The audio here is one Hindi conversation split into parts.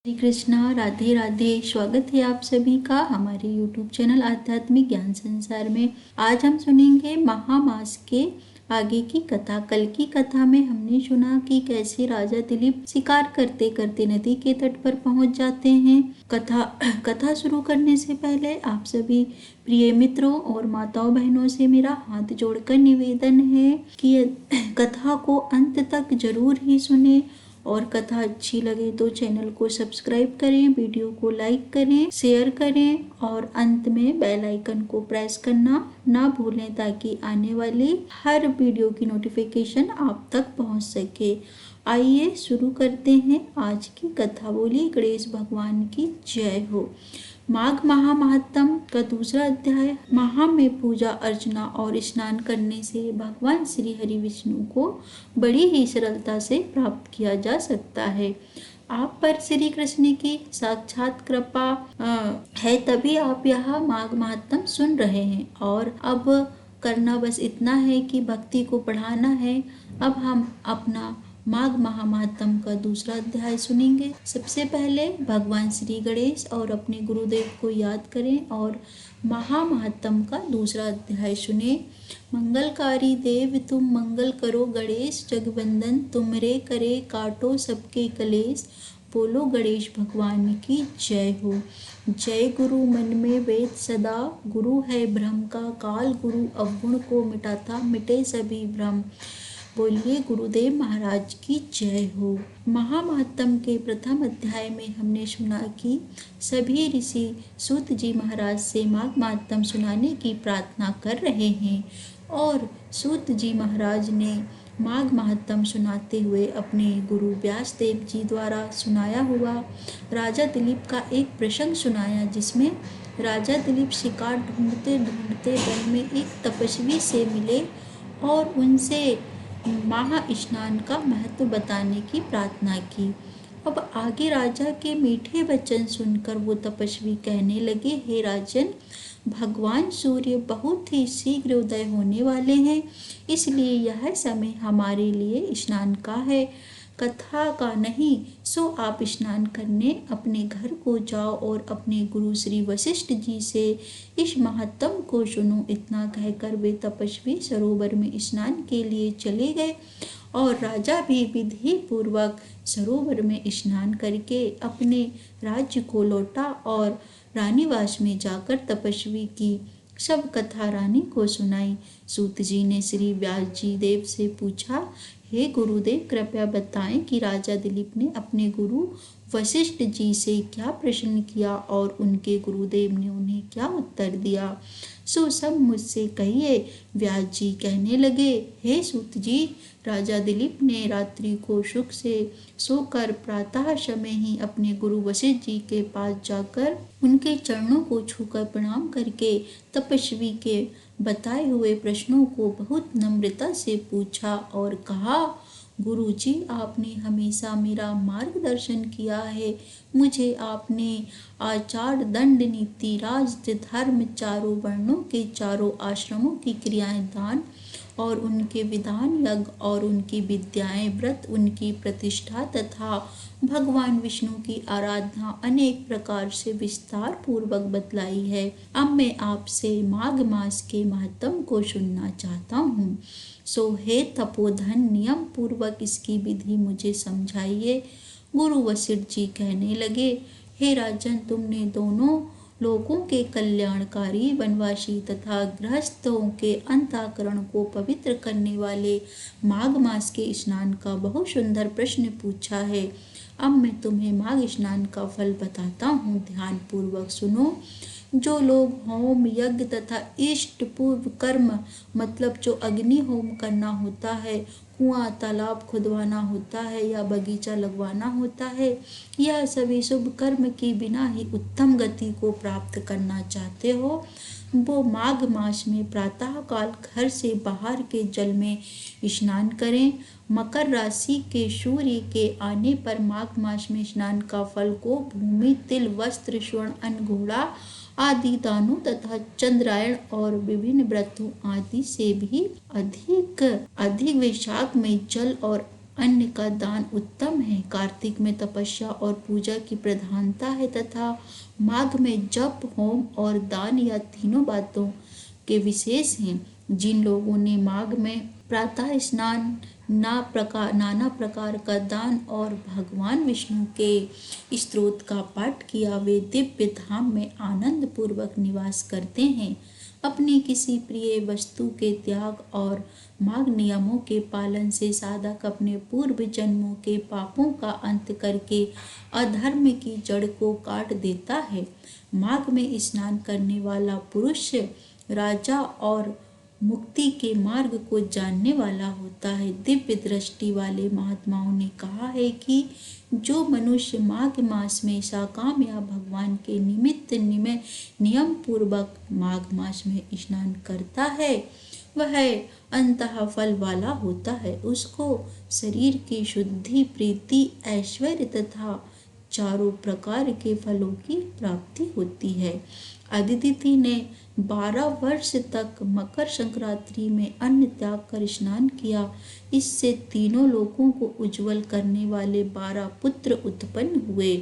हरे कृष्णा, राधे राधे। स्वागत है आप सभी का हमारे YouTube चैनल आध्यात्मिक ज्ञान संसार में। आज हम सुनेंगे महामास के आगे की कथा। कल की कथा में हमने सुना कि कैसे राजा दिलीप शिकार करते करते नदी के तट पर पहुंच जाते हैं। कथा शुरू करने से पहले आप सभी प्रिय मित्रों और माताओं बहनों से मेरा हाथ जोड़कर निवेदन है कि कथा को अंत तक जरूर ही सुने और कथा अच्छी लगे तो चैनल को सब्सक्राइब करें, वीडियो को लाइक करें, शेयर करें और अंत में बेल आइकन को प्रेस करना ना भूलें ताकि आने वाली हर वीडियो की नोटिफिकेशन आप तक पहुंच सके। आइए शुरू करते हैं आज की कथा। बोली गणेश भगवान की जय हो। माघ महात्म का दूसरा अध्याय। महा में पूजा अर्चना और स्नान करने से भगवान श्री हरि विष्णु को बड़ी ही सरलता से प्राप्त किया जा सकता है। आप पर श्री कृष्ण की साक्षात कृपा है, तभी आप यह माघ महात्म सुन रहे हैं। और अब करना बस इतना है कि भक्ति को बढ़ाना है। अब हम अपना माघ महात्म का दूसरा अध्याय सुनेंगे। सबसे पहले भगवान श्री गणेश और अपने गुरुदेव को याद करें और महात्म का दूसरा अध्याय सुने। मंगलकारी देव तुम मंगल करो गणेश, जगवंदन तुमरे करे काटो सबके कलेश। बोलो गणेश भगवान की जय हो। जय गुरु मन में वेद सदा, गुरु है ब्रह्म का काल, गुरु अवगुण को मिटाता मिटे सभी भ्रम। बोलिए गुरुदेव महाराज की जय हो। महात्म के प्रथम अध्याय में हमने सुना कि सभी ऋषि सूत जी महाराज से माघ महात्म सुनाने की प्रार्थना कर रहे हैं और सूत जी महाराज ने माघ महात्म सुनाते हुए अपने गुरु व्यास देव जी द्वारा सुनाया हुआ राजा दिलीप का एक प्रसंग सुनाया, जिसमें राजा दिलीप शिकार ढूंढते ढूंढते वन में एक तपस्वी से मिले और उनसे महा स्नान का महत्व बताने की प्रार्थना की। अब आगे राजा के मीठे वचन सुनकर वो तपस्वी कहने लगे, हे राजन, भगवान सूर्य बहुत ही शीघ्र उदय होने वाले हैं, इसलिए यह समय हमारे लिए स्नान का है, कथा का नहीं। सो आप स्नान करने अपने घर को जाओ और अपने गुरु श्री वशिष्ठ जी से इस महत्म को सुनो। इतना कहकर वे तपस्वी सरोवर में स्नान के लिए चले गए और राजा भी विधि पूर्वक सरोवर में स्नान करके अपने राज्य को लौटा और रानीवास में जाकर तपस्वी की सब कथा रानी को सुनाई। सूत जी ने श्री व्यास जी देव से पूछा, हे गुरुदेव, कृपया बताएं कि राजा दिलीप ने अपने गुरु वशिष्ठ जी से क्या प्रश्न किया और उनके गुरुदेव ने उन्हें क्या उत्तर दिया। सो सब मुझसे कहिए। व्यास जी कहने लगे, हे सूत जी, राजा दिलीप ने रात्रि को सुख से सोकर प्रातः समय ही अपने गुरु वशिष्ठ जी के पास जाकर उनके चरणों को छूकर प्रणाम करके तपस्वी के बताए हुए प्रश्नों को बहुत नम्रता से पूछा और कहा, गुरुजी, आपने हमेशा मेरा मार्गदर्शन किया है। मुझे आपने आचार, दंड, नीति, राज, धर्म, चारों वर्णों के चारों आश्रमों की क्रियाएं, दान और उनके विधान, यज्ञ और उनकी विद्याएं, व्रत, उनकी प्रतिष्ठा तथा भगवान विष्णु की आराधना अनेक प्रकार से विस्तार पूर्वक बतलाई है। अब मैं आपसे माघ मास के महत्व को सुनना चाहता हूँ। सो हे तपोधन, नियम पूर्वक इसकी विधि मुझे समझाइए। गुरु वशिष्ठ जी कहने लगे, हे राजन, तुमने दोनों लोगों के कल्याणकारी, वनवासी तथा गृहस्थों के अंतःकरण को पवित्र करने वाले माघ मास के स्नान का बहुत सुंदर प्रश्न पूछा है। अब मैं तुम्हें माघ स्नान का फल बताता हूँ, ध्यान पूर्वक सुनो। जो लोग होम, यज्ञ तथा इष्ट पूर्व कर्म, मतलब जो अग्नि होम करना होता है, कुआं तालाब खुदवाना होता है या बगीचा लगवाना होता है, यह सभी शुभ कर्म की बिना ही उत्तम गति को प्राप्त करना चाहते हो, वो माघ मास में प्रातः काल घर से बाहर के जल में स्नान करें। मकर राशि के सूर्य के आने पर माघ मास में स्नान का फल को भूमि, तिल, वस्त्र, स्वर्ण, अन्न, घोड़ा आदि दानों तथा चंद्रायण और विभिन्न व्रतों आदि से भी अधिक वैशाख में जल और अन्न का दान उत्तम है। कार्तिक में तपस्या और पूजा की प्रधानता है तथा माघ में जप, होम और दान या तीनों बातों के विशेष हैं। जिन लोगों ने माघ में प्रातः स्नान, नाना प्रकार का दान और भगवान विष्णु के स्तोत्र का पाठ किया, वे दिव्य धाम में आनंद पूर्वक निवास करते हैं। अपनी किसी प्रिय वस्तु के त्याग और माघ नियमों के पालन से साधक अपने पूर्व जन्मों के पापों का अंत करके अधर्म की जड़ को काट देता है। माघ में स्नान करने वाला पुरुष राजा और मुक्ति के मार्ग को जानने वाला होता है। दिव्य दृष्टि वाले महात्माओं ने कहा है कि जो मनुष्य माघ मास में सकाम या भगवान के निमित्त नियम पूर्वक माघ मास में स्नान करता है वह अंतः फल वाला होता है। उसको शरीर की शुद्धि, प्रीति, ऐश्वर्य तथा चारों प्रकार के फलों की प्राप्ति होती है। अदिति ने 12 वर्ष तक मकर संक्रांति में अन्न त्याग कर स्नान किया। इससे तीनों लोकों को उज्जवल करने वाले 12 पुत्र उत्पन्न हुए।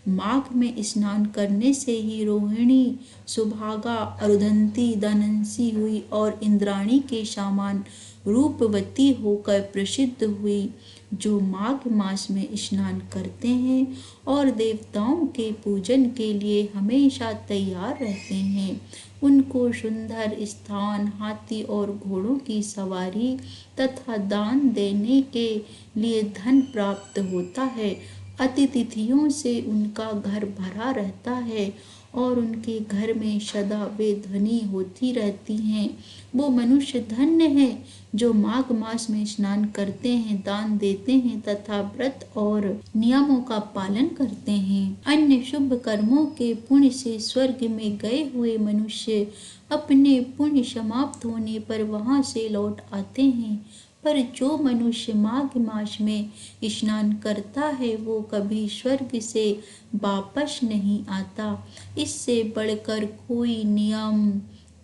माघ में स्नान करने से ही रोहिणी, सुभागा, अरुंधति, धनंसी हुई और इंद्राणी के समान रूपवती होकर प्रसिद्ध हुई। जो माघ मास में स्नान करते हैं और देवताओं के पूजन के लिए हमेशा तैयार रहते हैं, उनको सुंदर स्थान, हाथी और घोड़ों की सवारी तथा दान देने के लिए धन प्राप्त होता है। अतिथियों से उनका घर भरा रहता है और उनके घर में सदा वे धनी होती रहती हैं। वो मनुष्य धन्य हैं जो माघ मास में स्नान करते हैं, दान देते हैं तथा व्रत और नियमों का पालन करते हैं। अन्य शुभ कर्मों के पुण्य से स्वर्ग में गए हुए मनुष्य अपने पुण्य समाप्त होने पर वहां से लौट आते हैं, पर जो मनुष्य माघ मास में स्नान करता है वो कभी स्वर्ग से वापस नहीं आता। इससे बढ़कर कोई नियम,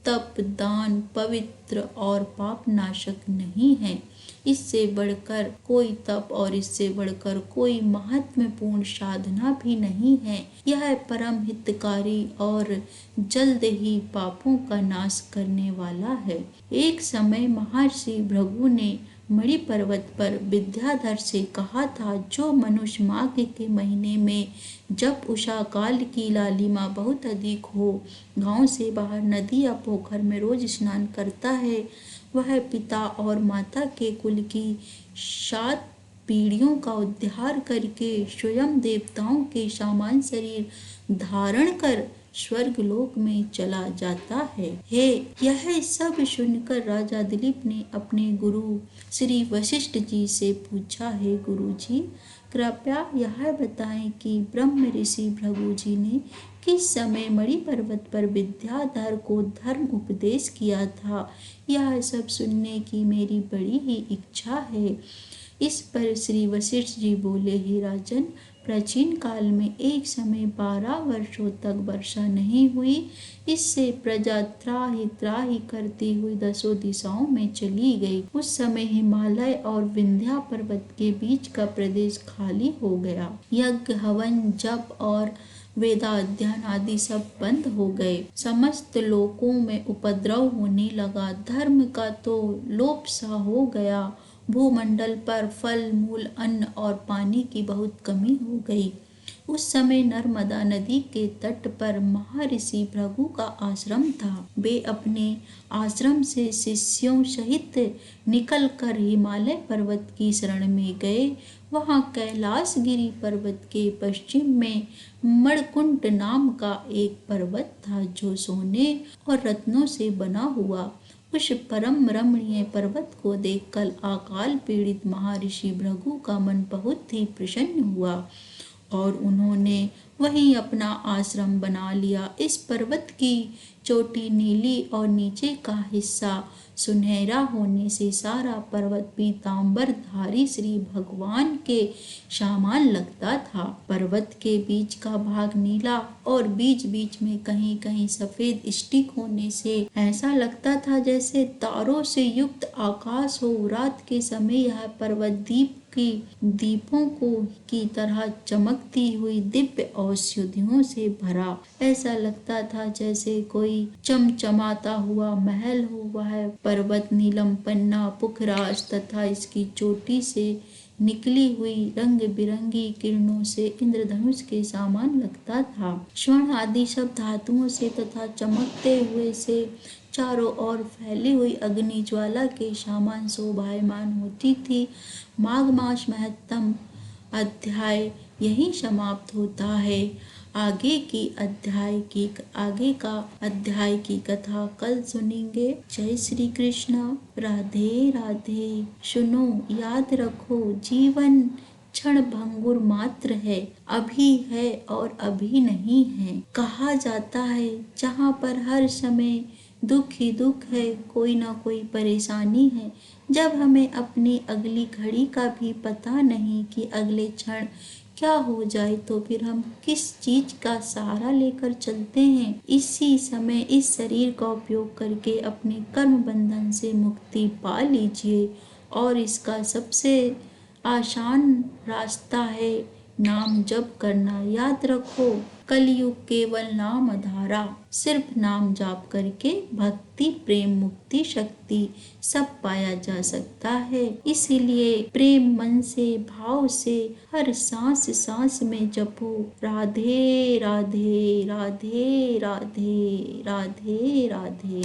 तप, दान, पवित्र और पाप नाशक नहीं है। इससे बढ़कर कोई तप और इससे बढ़कर कोई महत्वपूर्ण साधना भी नहीं है। यह परम हितकारी और जल्द ही पापों का नाश करने वाला है। एक समय महर्षि भृगु ने मणि पर्वत पर विद्याधर से कहा था, जो मनुष्य माघ के महीने में जब उषा काल की लालिमा बहुत अधिक हो, गांव से बाहर नदी या पोखर में रोज स्नान करता है, वह पिता और माता के कुल की 7 पीढ़ियों का उद्धार करके स्वयं देवताओं के समान शरीर धारण कर स्वर्ग लोक में चला जाता है। यह सब सुनकर राजा दिलीप ने अपने गुरु श्री वशिष्ठ जी से पूछा, है गुरु जी, कृपया यह बताएं कि ब्रह्म ऋषि भृगु जी ने किस समय मणि पर्वत पर विद्याधर को धर्म उपदेश किया था। यह सब सुनने की मेरी बड़ी ही इच्छा है। इस पर श्री वशिष्ठ जी बोले, हे राजन, प्राचीन काल में एक समय 12 वर्षों तक वर्षा नहीं हुई। इससे प्रजा त्राहि त्राहि करती हुई 10 दिशाओं में चली गई। उस समय हिमालय और विंध्या पर्वत के बीच का प्रदेश खाली हो गया। यज्ञ, हवन, जप और वेदाध्ययन आदि सब बंद हो गए। समस्त लोकों में उपद्रव होने लगा। धर्म का तो लोप सा हो गया। भूमंडल पर फल, मूल, अन्न और पानी की बहुत कमी हो गई। उस समय नर्मदा नदी के तट पर महर्षि भृगु का आश्रम था। वे अपने आश्रम से शिष्यों सहित निकलकर हिमालय पर्वत की शरण में गए। वहां कैलाशगिरी पर्वत के पश्चिम में मणिकुंड नाम का एक पर्वत था, जो सोने और रत्नों से बना हुआ। उस परम रमणीय पर्वत को देखकर अकाल पीड़ित महर्षि भृगु का मन बहुत ही प्रसन्न हुआ और उन्होंने वहीं अपना आश्रम बना लिया। इस पर्वत की चोटी नीली और नीचे का हिस्सा सुनहरा होने से सारा पर्वत पीतांबर धारी श्री भगवान के समान लगता था। पर्वत के बीच का भाग नीला और बीच बीच में कहीं कहीं सफेद स्टिक होने से ऐसा लगता था जैसे तारों से युक्त आकाश हो। रात के समय यह पर्वत दीप की दीपों को की तरह चमकती हुई दिव्य औषधियों से भरा। ऐसा लगता था जैसे कोई चमचमाता हुआ महल हो। वह पर्वत नीलम पन्ना पुखराज तथा इसकी चोटी से निकली हुई रंग बिरंगी किरणों से इंद्रधनुष के समान लगता था। स्वर्ण आदि सब धातुओं से तथा चमकते हुए से चारों ओर फैली हुई अग्नि ज्वाला के समान शोभायमान होती थी। माघ मास महत्तम अध्याय यही समाप्त होता है। आगे का अध्याय की कथा कल सुनेंगे। जय श्री कृष्ण। राधे राधे। सुनो, याद रखो, जीवन क्षण भंगुर मात्र है, अभी है और अभी नहीं है। कहा जाता है जहाँ पर हर समय दुख ही दुख है, कोई ना कोई परेशानी है। जब हमें अपनी अगली घड़ी का भी पता नहीं कि अगले क्षण क्या हो जाए, तो फिर हम किस चीज का सहारा लेकर चलते हैं। इसी समय इस शरीर का उपयोग करके अपने कर्म बंधन से मुक्ति पा लीजिए। और इसका सबसे आसान रास्ता है नाम जप करना। याद रखो, कलयुग केवल नाम आधारा। सिर्फ नाम जाप करके भक्ति प्रेम मुक्ति शक्ति सब पाया जा सकता है। इसीलिए प्रेम मन से भाव से हर सांस सांस में जपो राधे राधे राधे राधे राधे राधे।